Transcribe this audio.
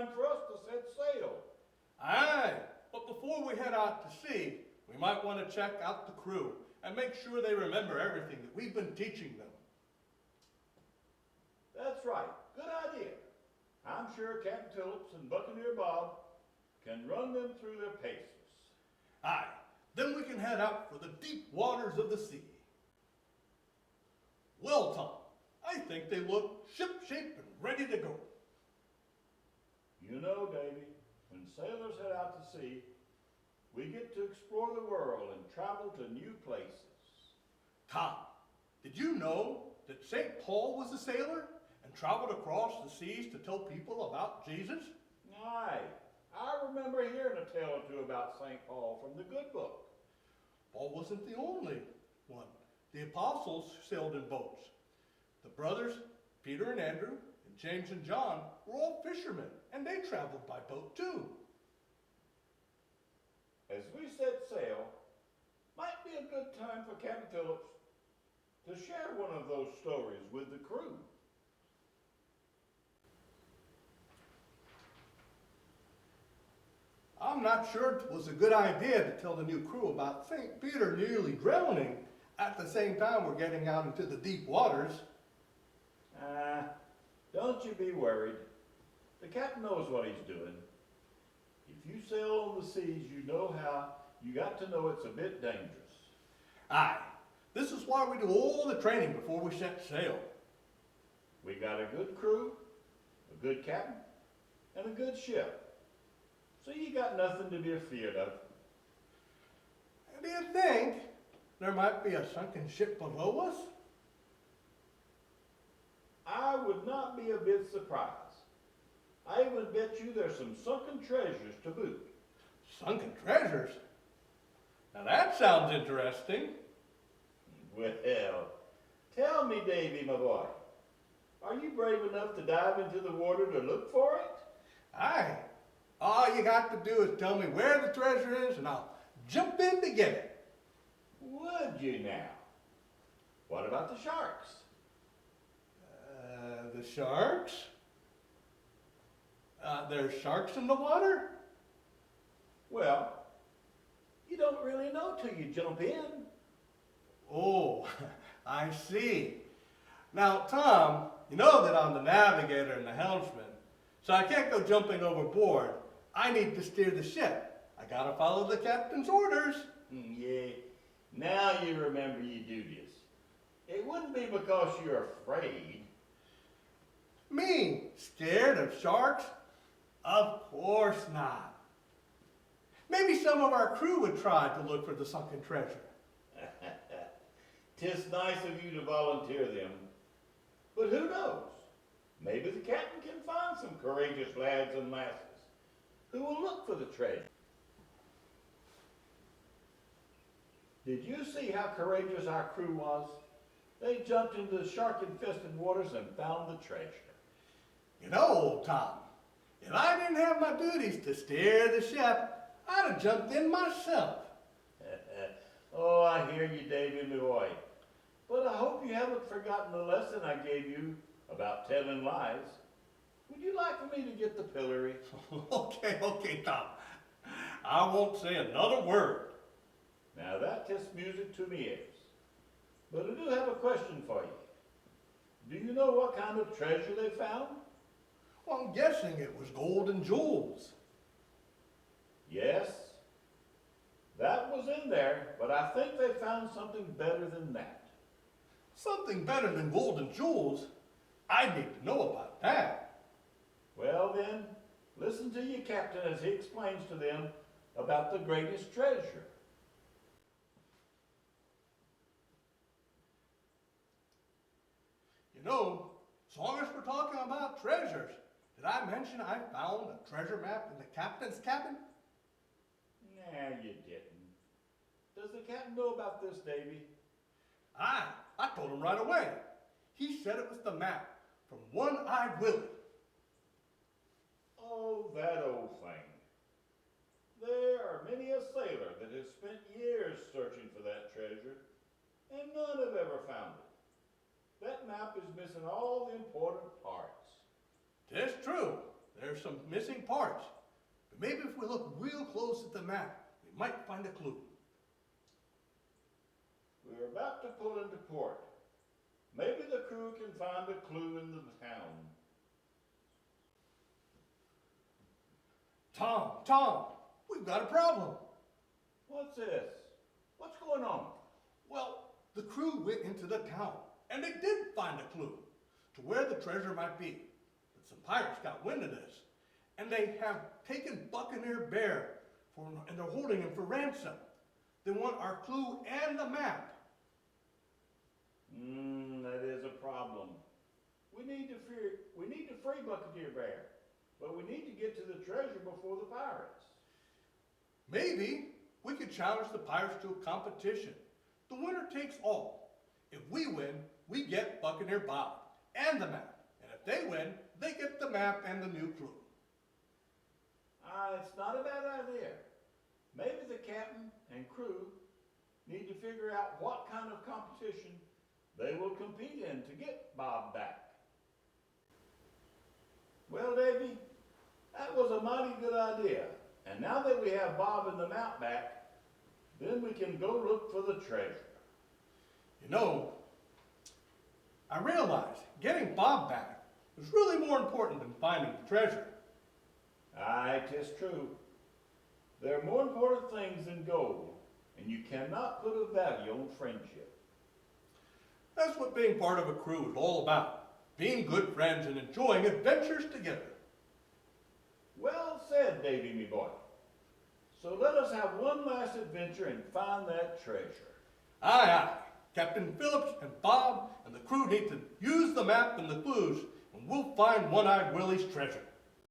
time for us to set sail. Aye, but before we head out to sea, we might want to check out the crew and make sure they remember everything that we've been teaching them. That's right. Good idea. I'm sure Captain Phillips and Buccaneer Bob can run them through their paces. Aye, then we can head out for the deep waters of the sea. Well, Tom, I think they look ship-shape and ready to go. You know, Davy, when sailors head out to sea, we get to explore the world and travel to new places. Tom, did you know that St. Paul was a sailor and traveled across the seas to tell people about Jesus? Aye, I remember hearing a tale or two about St. Paul from the good book. Paul wasn't the only one. The apostles sailed in boats. The brothers, Peter and Andrew, and James and John, were all fishermen, and they traveled by boat too. As we set sail, might be a good time for Captain Phillips to share one of those stories with the crew. I'm not sure it was a good idea to tell the new crew about St. Peter nearly drowning at the same time we're getting out into the deep waters. Don't you be worried. The captain knows what he's doing. If you sail on the seas, you know how you got to know it's a bit dangerous. Aye, this is why we do all the training before we set sail. We got a good crew, a good captain, and a good ship. So you got nothing to be afeard of. Do you think there might be a sunken ship below us? I would not be a bit surprised. I would bet you there's some sunken treasures to boot. Sunken treasures? Now that sounds interesting. Well, tell me, Davy, my boy, are you brave enough to dive into the water to look for it? Aye. All you got to do is tell me where the treasure is and I'll jump in to get it. Would you now? What about the sharks? The sharks? There's sharks in the water? Well, you don't really know till you jump in. Oh, I see. Now, Tom, you know that I'm the navigator and the helmsman, so I can't go jumping overboard. I need to steer the ship. I gotta follow the captain's orders. Yeah, now you remember your duties. It wouldn't be because you're afraid. Me, scared of sharks? Of course not. Maybe some of our crew would try to look for the sunken treasure. 'Tis nice of you to volunteer them. But who knows? Maybe the captain can find some courageous lads and lasses who will look for the treasure. Did you see how courageous our crew was? They jumped into the shark-infested waters and found the treasure. You know, old Tom, if I didn't have my duties to steer the ship, I'd have jumped in myself. Oh, I hear you, Davy, my boy. But I hope you haven't forgotten the lesson I gave you about telling lies. Would you like for me to get the pillory? Okay, Tom. I won't say another word. Now that is music to me ears. But I do have a question for you. Do you know what kind of treasure they found? Well, I'm guessing it was gold and jewels. Yes, that was in there, but I think they found something better than that. Something better than gold and jewels? I need to know about that. Well then, listen to your captain as he explains to them about the greatest treasure. You know, as long as we're talking about treasures, did I mention I found a treasure map in the captain's cabin? Nah, you didn't. Does the captain know about this, Davy? Aye, I told him right away. He said it was the map from One-Eyed Willie. Oh, that old thing. There are many a sailor that has spent years searching for that treasure, and none have ever found it. That map is missing all the important parts. 'Tis true. there's some missing parts. But maybe if we look real close at the map, we might find a clue. We're about to pull into port. Maybe the crew can find a clue in the town. Tom, we've got a problem. What's this? What's going on? Well, the crew went into the town, and they did find a clue to where the treasure might be. But some pirates got wind of this, and they have taken Buccaneer Bear, and they're holding him for ransom. They want our clue and the map. That is a problem. We need to free Buccaneer Bear, but we need to get to the treasure before the pirates. Maybe we could challenge the pirates to a competition. The winner takes all. If we win, we get Buccaneer Bob and the map. And if they win, they get the map and the new clue. It's not a bad idea. Maybe the captain and crew need to figure out what kind of competition they will compete in to get Bob back. Well, Davy, that was a mighty good idea. And now that we have Bob and the map back, then we can go look for the treasure. You know, I realized getting Bob back was really more important than finding the treasure. Aye, 'tis true. There are more important things than gold, and you cannot put a value on friendship. That's what being part of a crew is all about. Being good friends and enjoying adventures together. Well said, Davy, me boy. So let us have one last adventure and find that treasure. Aye, aye. Captain Phillips and Bob and the crew need to use the map and the clues, and we'll find One-Eyed Willie's treasure.